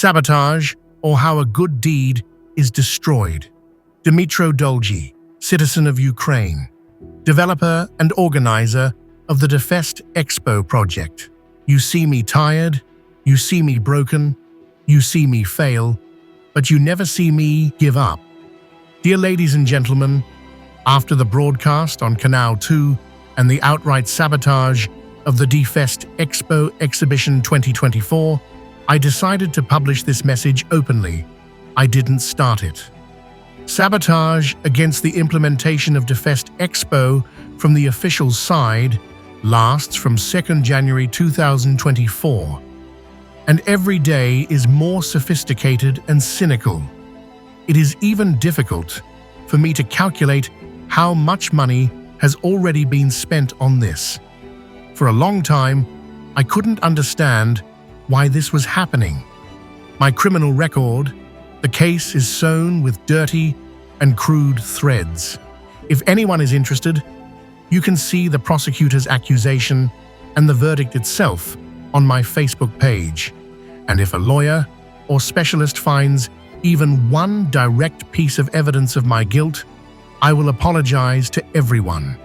Sabotage, or How a Good Deed is Destroyed. Dmytro Dolgy, citizen of Ukraine, developer and organizer of the DEFEST EXPO project. You see me tired, you see me broken, you see me fail, but you never see me give up. Dear ladies and gentlemen, after the broadcast on Canal 2 and the outright sabotage of the DEFEST EXPO Exhibition 2024, I decided to publish this message openly. I didn't start it. Sabotage against the implementation of DEFEST EXPO from the official side lasts from 2nd January 2024, and every day is more sophisticated and cynical. It is even difficult for me to calculate how much money has already been spent on this. For a long time, I couldn't understand why this was happening. My criminal record, the case is sown with dirty and crude threads. If anyone is interested, you can see the prosecutor's accusation and the verdict itself on my Facebook page. And if a lawyer or specialist finds even one direct piece of evidence of my guilt, I will apologize to everyone.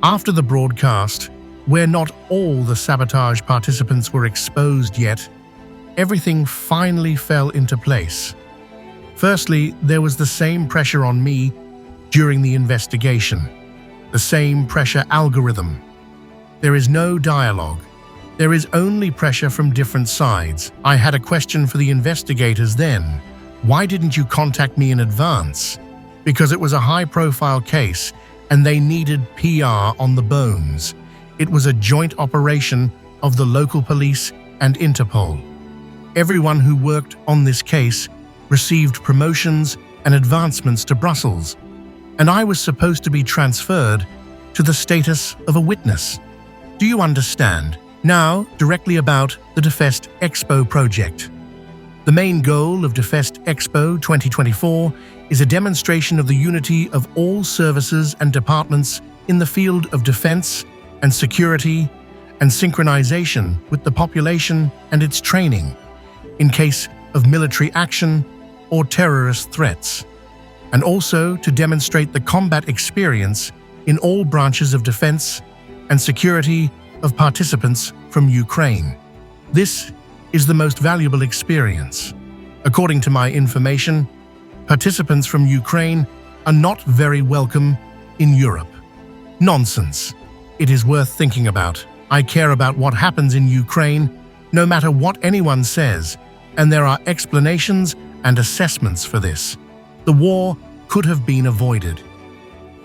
After the broadcast, where not all the sabotage participants were exposed yet, everything finally fell into place. Firstly, there was the same pressure on me during the investigation, the same pressure algorithm. There is no dialogue. There is only pressure from different sides. I had a question for the investigators then. Why didn't you contact me in advance? Because it was a high-profile case and they needed PR on the bones. It was a joint operation of the local police and Interpol. Everyone who worked on this case received promotions and advancements to Brussels, and I was supposed to be transferred to the status of a witness. Do you understand? Now, directly about the DEFEST EXPO project. The main goal of DEFEST EXPO 2024 is a demonstration of the unity of all services and departments in the field of defense and security and synchronization with the population and its training in case of military action or terrorist threats, and also to demonstrate the combat experience in all branches of defense and security of participants from Ukraine. This is the most valuable experience. According to my information, participants from Ukraine are not very welcome in Europe. Nonsense. It is worth thinking about. I care about what happens in Ukraine, no matter what anyone says, and there are explanations and assessments for this. The war could have been avoided.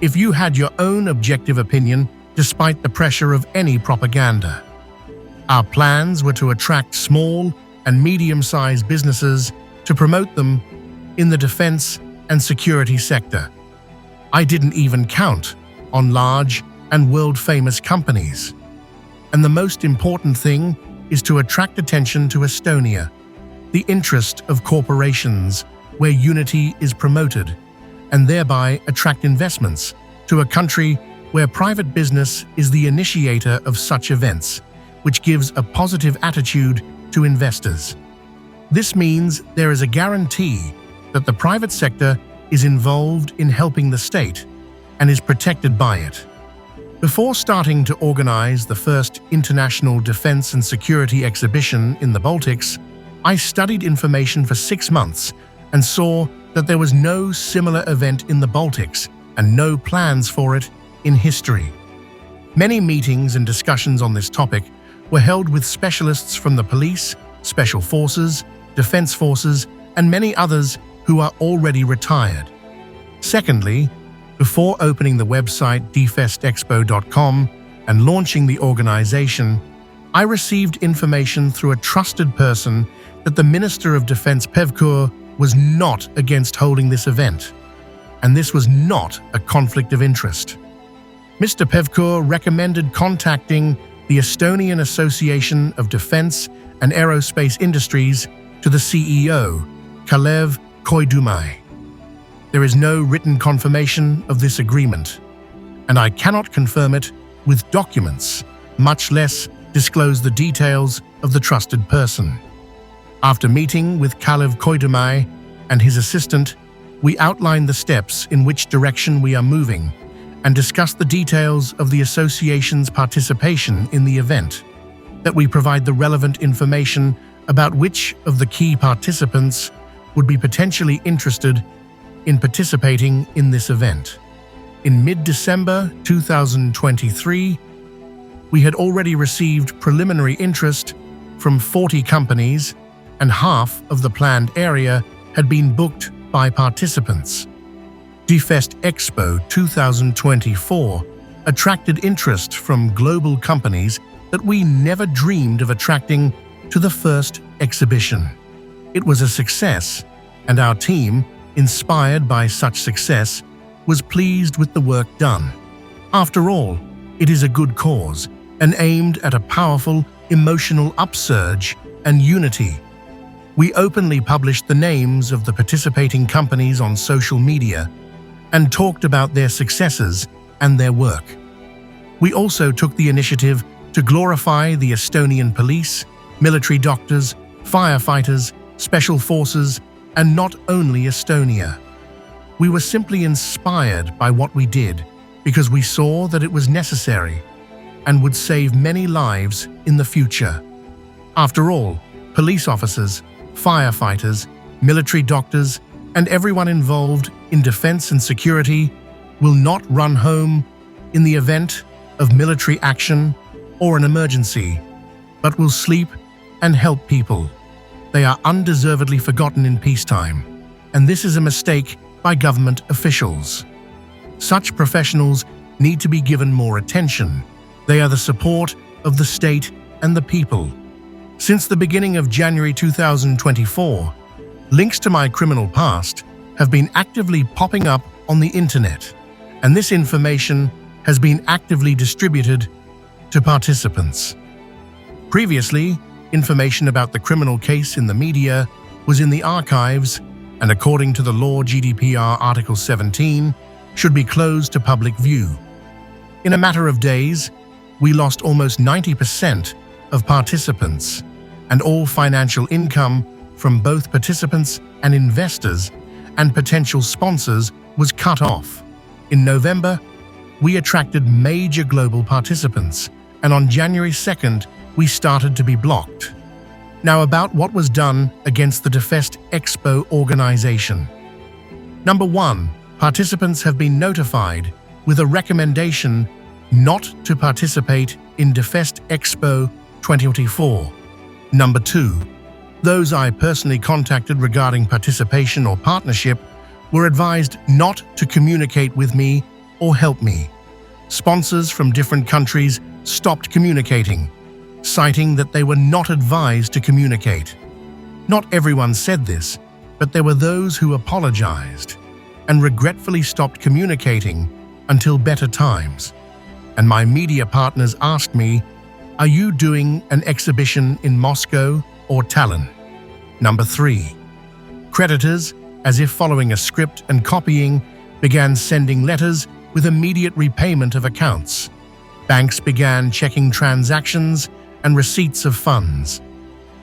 If you had your own objective opinion, despite the pressure of any propaganda. Our plans were to attract small and medium-sized businesses to promote them in the defense and security sector. I didn't even count on large and world-famous companies. And the most important thing is to attract attention to Estonia, the interest of corporations where unity is promoted, and thereby attract investments to a country where private business is the initiator of such events, which gives a positive attitude to investors. This means there is a guarantee that the private sector is involved in helping the state and is protected by it. Before starting to organize the first international defense and security exhibition in the Baltics, I studied information for 6 months and saw that there was no similar event in the Baltics and no plans for it in history. Many meetings and discussions on this topic were held with specialists from the police, special forces, defense forces, and many others who are already retired. Secondly, before opening the website defestexpo.com and launching the organization, I received information through a trusted person that the Minister of Defense Pevkur was not against holding this event, and this was not a conflict of interest. Mr. Pevkur recommended contacting the Estonian Association of Defense and Aerospace Industries to the CEO, Kalev Koidumai. There is no written confirmation of this agreement, and I cannot confirm it with documents, much less disclose the details of the trusted person. After meeting with Kalev Koydumay and his assistant, we outlined the steps in which direction we are moving and discussed the details of the association's participation in the event, that we provide the relevant information about which of the key participants would be potentially interested in participating in this event. In mid-December 2023, we had already received preliminary interest from 40 companies, and half of the planned area had been booked by participants. DEFEST EXPO 2024 attracted interest from global companies that we never dreamed of attracting to the first exhibition. It was a success, and our team, inspired by such success, was pleased with the work done. After all, it is a good cause and aimed at a powerful emotional upsurge and unity. We openly published the names of the participating companies on social media and talked about their successes and their work. We also took the initiative to glorify the Estonian police, military doctors, firefighters, special forces, and not only Estonia. We were simply inspired by what we did because we saw that it was necessary and would save many lives in the future. After all, police officers, firefighters, military doctors, and everyone involved in defense and security will not run home in the event of military action or an emergency, but will sleep and help people. They are undeservedly forgotten in peacetime, and this is a mistake by government officials. Such professionals need to be given more attention. They are the support of the state and the people. Since the beginning of January 2024, links to my criminal past have been actively popping up on the internet, and this information has been actively distributed to participants. Previously, information about the criminal case in the media was in the archives, and according to the law GDPR Article 17, should be closed to public view. In a matter of days, we lost almost 90% of participants, and all financial income from both participants and investors and potential sponsors was cut off. In November, we attracted major global participants, and on January 2nd, we started to be blocked. Now about what was done against the DEFEST EXPO organization. Number 1, participants have been notified with a recommendation not to participate in DEFEST EXPO 2024. Number 2, those I personally contacted regarding participation or partnership were advised not to communicate with me or help me. Sponsors from different countries stopped communicating, citing that they were not advised to communicate. Not everyone said this, but there were those who apologized and regretfully stopped communicating until better times. And my media partners asked me, "Are you doing an exhibition in Moscow or Tallinn?" Number 3, creditors, as if following a script and copying, began sending letters with immediate repayment of accounts. Banks began checking transactions and receipts of funds.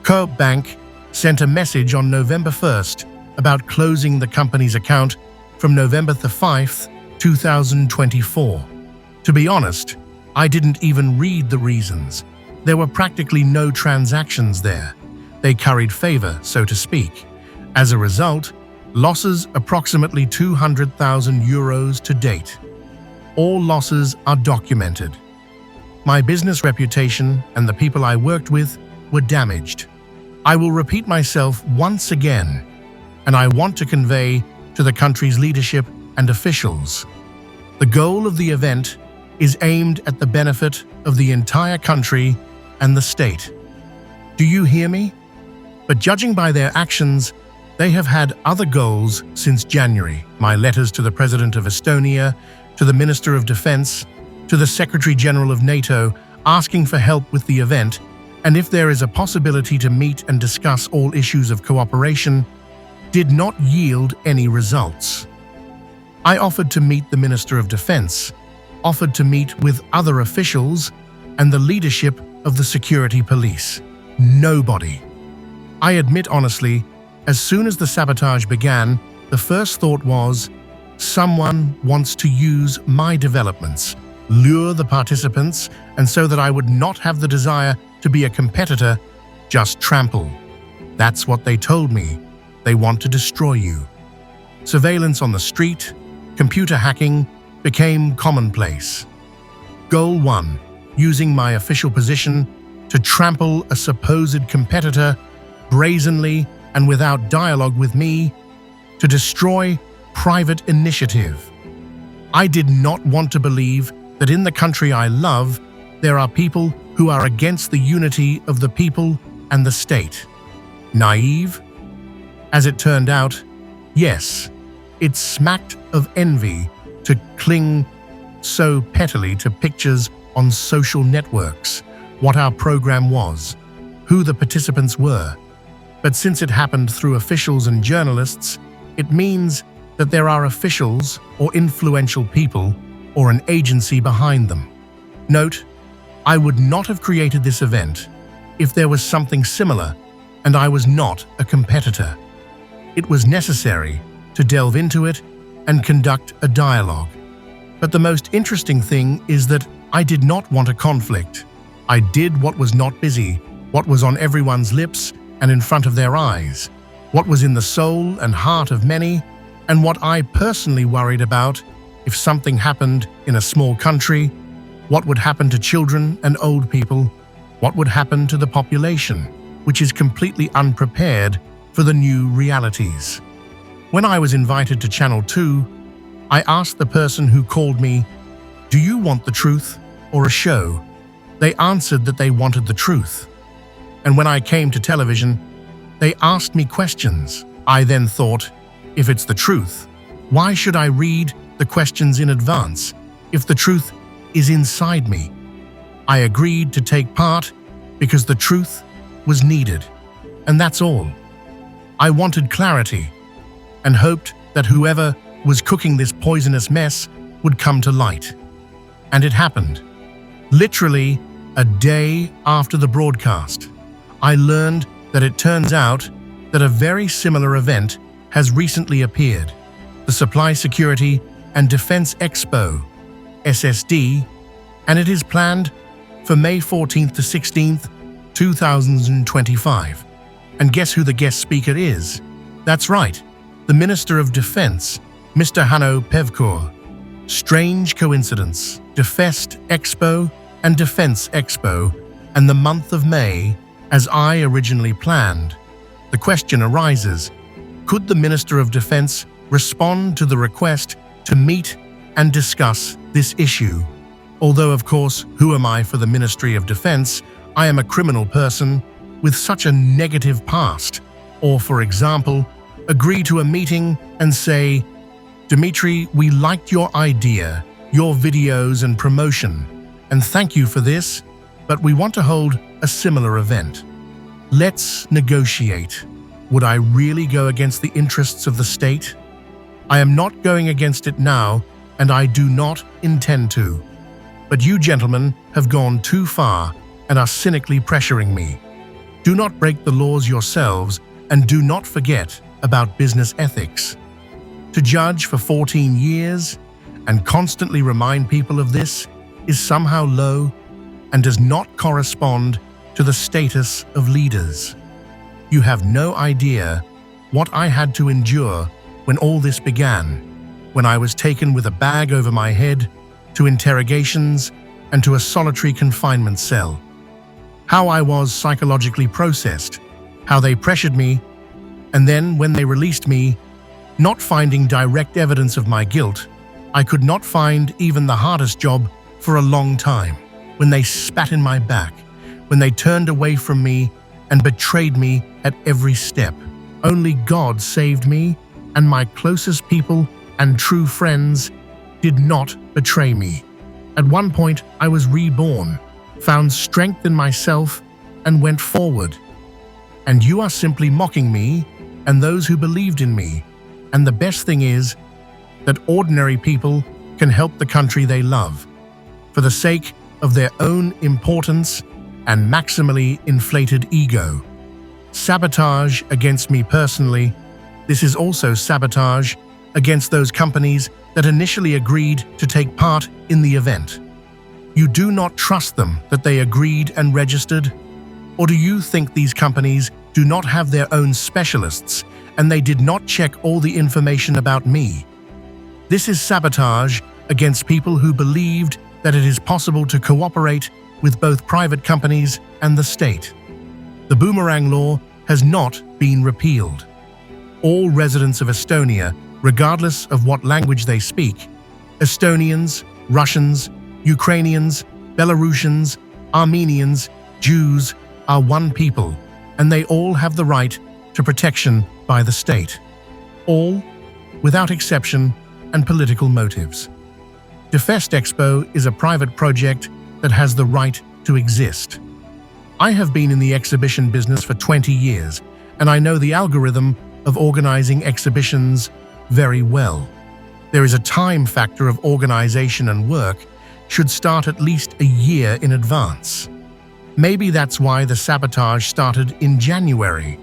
Coop Bank sent a message on November 1st about closing the company's account from November 5th, 2024. To be honest, I didn't even read the reasons. There were practically no transactions there. They carried favor, so to speak. As a result, losses approximately 200,000 euros to date. All losses are documented. My business reputation and the people I worked with were damaged. I will repeat myself once again, and I want to convey to the country's leadership and officials. The goal of the event is aimed at the benefit of the entire country and the state. Do you hear me? But judging by their actions, they have had other goals since January. My letters to the President of Estonia, to the Minister of Defense, to the Secretary General of NATO, asking for help with the event, and if there is a possibility to meet and discuss all issues of cooperation, did not yield any results. I offered to meet the Minister of Defense, offered to meet with other officials and the leadership of the security police. Nobody. I admit honestly, as soon as the sabotage began, the first thought was, someone wants to use my developments, lure the participants, and so that I would not have the desire to be a competitor, just trample. That's what they told me. They want to destroy you. Surveillance on the street, computer hacking became commonplace. Goal 1. Using my official position to trample a supposed competitor brazenly and without dialogue with me, to destroy private initiative. I did not want to believe that in the country I love, there are people who are against the unity of the people and the state. Naive? As it turned out, yes, it smacked of envy to cling so pettily to pictures on social networks, what our program was, who the participants were. But since it happened through officials and journalists, it means that there are officials or influential people or an agency behind them. Note, I would not have created this event if there was something similar and I was not a competitor. It was necessary to delve into it and conduct a dialogue. But the most interesting thing is that I did not want a conflict. I did what was not busy, what was on everyone's lips and in front of their eyes, what was in the soul and heart of many, and what I personally worried about if something happened in a small country, what would happen to children and old people, what would happen to the population, which is completely unprepared for the new realities. When I was invited to Channel 2, I asked the person who called me, "Do you want the truth or a show?" They answered that they wanted the truth. And when I came to television, they asked me questions. I then thought, if it's the truth, why should I read the questions in advance if the truth is inside me? I agreed to take part because the truth was needed, and that's all. I wanted clarity and hoped that whoever was cooking this poisonous mess would come to light. And it happened. Literally a day after the broadcast, I learned that it turns out that a very similar event has recently appeared, the Supply Security and Defense Expo, SSD, and it is planned for May 14th to 16th, 2025. And guess who the guest speaker is? That's right, the Minister of Defense, Mr. Hanno Pevkur. Strange coincidence, DEFEST Expo and Defense Expo, and the month of May, as I originally planned. The question arises, could the Minister of Defense respond to the request to meet and discuss this issue? Although, of course, who am I for the Ministry of Defense? I am a criminal person with such a negative past. Or, for example, agree to a meeting and say, "Dmitry, we liked your idea, your videos and promotion, and thank you for this, but we want to hold a similar event. Let's negotiate." Would I really go against the interests of the state? I am not going against it now, and I do not intend to. But you gentlemen have gone too far and are cynically pressuring me. Do not break the laws yourselves, and do not forget about business ethics. To judge for 14 years and constantly remind people of this is somehow low and does not correspond to the status of leaders. You have no idea what I had to endure when all this began, when I was taken with a bag over my head to interrogations and to a solitary confinement cell. How I was psychologically processed, how they pressured me, and then when they released me, not finding direct evidence of my guilt, I could not find even the hardest job for a long time. When they spat in my back, when they turned away from me and betrayed me at every step. Only God saved me, and my closest people and true friends did not betray me. At one point, I was reborn, found strength in myself, and went forward. And you are simply mocking me and those who believed in me. And the best thing is that ordinary people can help the country they love, for the sake of their own importance and maximally inflated ego. sabotage against me personally. This is also sabotage against those companies that initially agreed to take part in the event. You do not trust them that they agreed and registered? Or do you think these companies do not have their own specialists and they did not check all the information about me? This is sabotage against people who believed that it is possible to cooperate with both private companies and the state. The Boomerang Law has not been repealed. All residents of Estonia, regardless of what language they speak, Estonians, Russians, Ukrainians, Belarusians, Armenians, Jews, are one people, and they all have the right to protection by the state. All, without exception, and political motives. DEFEST Expo is a private project that has the right to exist. I have been in the exhibition business for 20 years, and I know the algorithm of organizing exhibitions very well. There is a time factor of organization, and work should start at least a year in advance. Maybe that's why the sabotage started in January.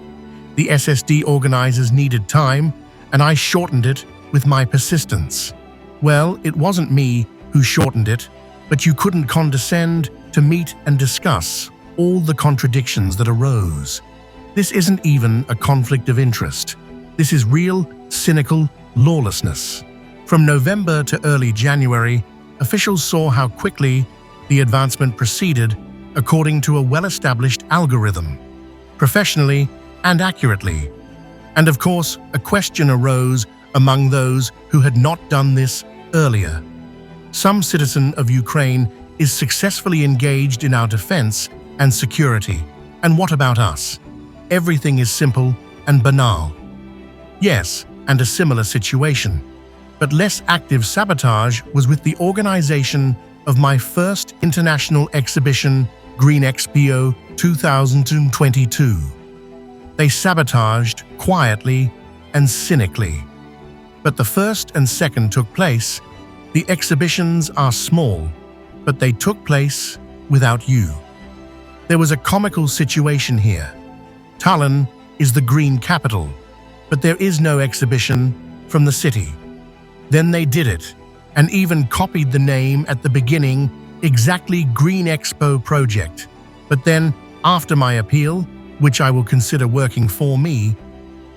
The SSD organizers needed time, and I shortened it with my persistence. Well, it wasn't me who shortened it, but you couldn't condescend to meet and discuss all the contradictions that arose. This isn't even a conflict of interest. This is real, cynical lawlessness. From November to early January, officials saw how quickly the advancement proceeded according to a well-established algorithm, professionally and accurately. And of course, a question arose among those who had not done this earlier. Some citizen of Ukraine is successfully engaged in our defense and security. And what about us? Everything is simple and banal. Yes, and a similar situation. But less active sabotage was with the organization of my first international exhibition, Green Expo 2022. They sabotaged quietly and cynically. But the first and second took place. The exhibitions are small, but they took place without you. There was a comical situation here. Tallinn is the green capital, but there is no exhibition from the city. Then they did it, and even copied the name at the beginning, exactly Green Expo Project. But then, after my appeal, which I will consider working for me,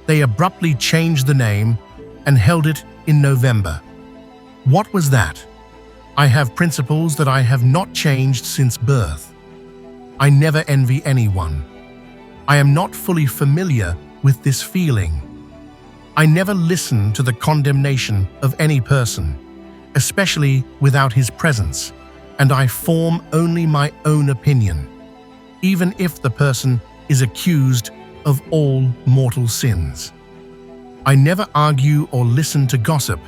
they abruptly changed the name and held it in November. What was that? I have principles that I have not changed since birth. I never envy anyone. I am not fully familiar with this feeling. I never listen to the condemnation of any person, especially without his presence, and I form only my own opinion, even if the person is accused of all mortal sins. I never argue or listen to gossip.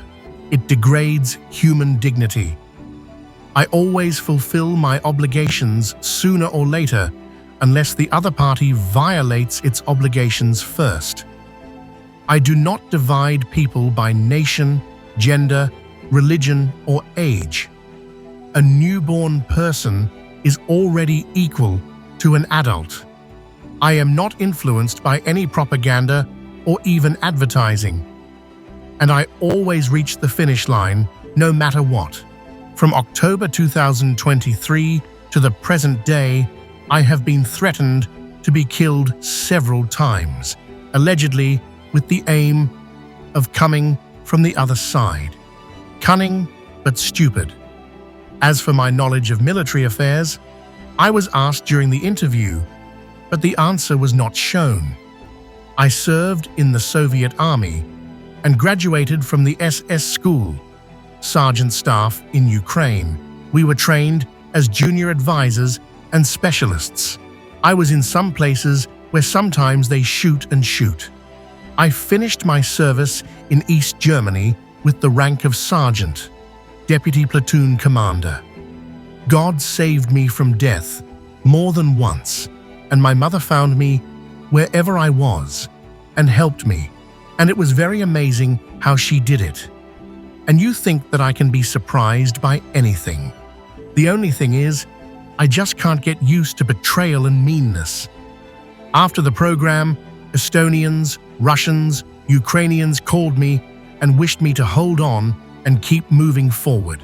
It degrades human dignity. I always fulfill my obligations sooner or later, unless the other party violates its obligations first. I do not divide people by nation, gender, religion, or age. A newborn person is already equal to an adult. I am not influenced by any propaganda or even advertising. And I always reach the finish line, no matter what. From October 2023 to the present day, I have been threatened to be killed several times, allegedly with the aim of coming from the other side. Cunning, but stupid. As for my knowledge of military affairs, I was asked during the interview, but the answer was not shown. I served in the Soviet Army and graduated from the SS School, Sergeant Staff in Ukraine. We were trained as junior advisors and specialists. I was in some places where sometimes they shoot and shoot. I finished my service in East Germany with the rank of Sergeant, Deputy Platoon Commander. God saved me from death more than once, and my mother found me wherever I was and helped me, and it was very amazing how she did it. And you think that I can be surprised by anything. The only thing is, I just can't get used to betrayal and meanness. After the program, Estonians, Russians, Ukrainians called me and wished me to hold on and keep moving forward.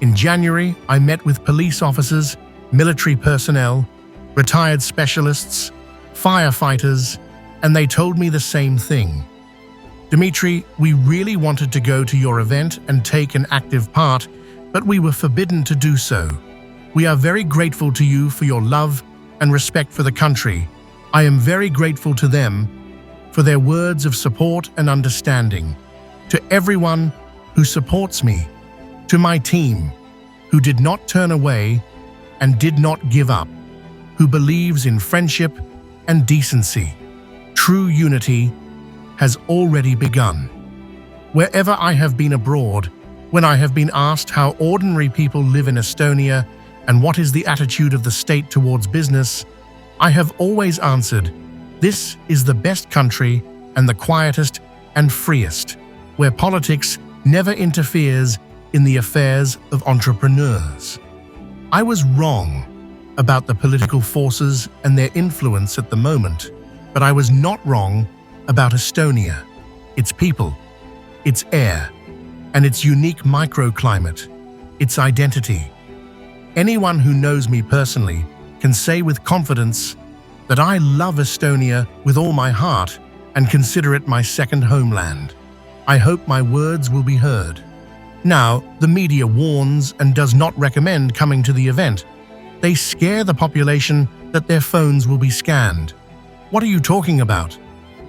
In January, I met with police officers, military personnel, retired specialists, firefighters, and they told me the same thing. Dmitry, we really wanted to go to your event and take an active part, but we were forbidden to do so. We are very grateful to you for your love and respect for the country. I am very grateful to them for their words of support and understanding. To everyone who supports me, to my team, who did not turn away and did not give up, who believes in friendship and decency. True unity has already begun. Wherever I have been abroad, when I have been asked how ordinary people live in Estonia and what is the attitude of the state towards business, I have always answered, this is the best country and the quietest and freest, where politics never interferes in the affairs of entrepreneurs. I was wrong about the political forces and their influence at the moment, but I was not wrong about Estonia, its people, its air, and its unique microclimate, its identity. Anyone who knows me personally can say with confidence that I love Estonia with all my heart and consider it my second homeland. I hope my words will be heard. Now, the media warns and does not recommend coming to the event. They scare the population that their phones will be scanned. What are you talking about?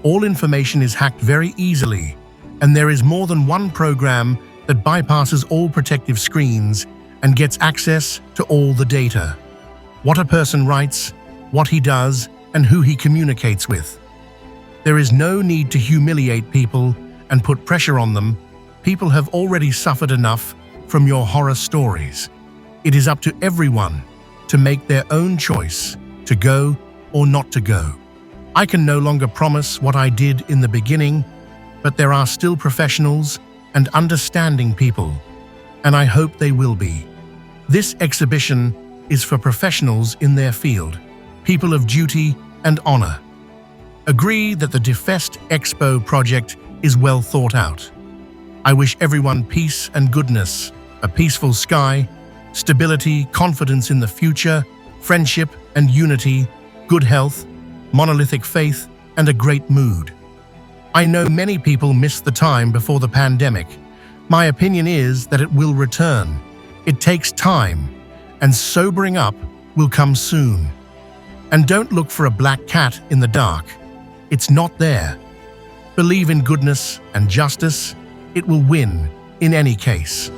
All information is hacked very easily, and there is more than one program that bypasses all protective screens and gets access to all the data. What a person writes, what he does, and who he communicates with. There is no need to humiliate people and put pressure on them. People have already suffered enough from your horror stories. It is up to everyone to make their own choice to go or not to go. I can no longer promise what I did in the beginning, but there are still professionals and understanding people, and I hope they will be. This exhibition is for professionals in their field, people of duty and honor. Agree that the DEFEST EXPO project is well thought out. I wish everyone peace and goodness, a peaceful sky, stability, confidence in the future, friendship and unity, good health, monolithic faith, and a great mood. I know many people missed the time before the pandemic. My opinion is that it will return. It takes time, and sobering up will come soon. And don't look for a black cat in the dark. It's not there. Believe in goodness and justice. It will win in any case.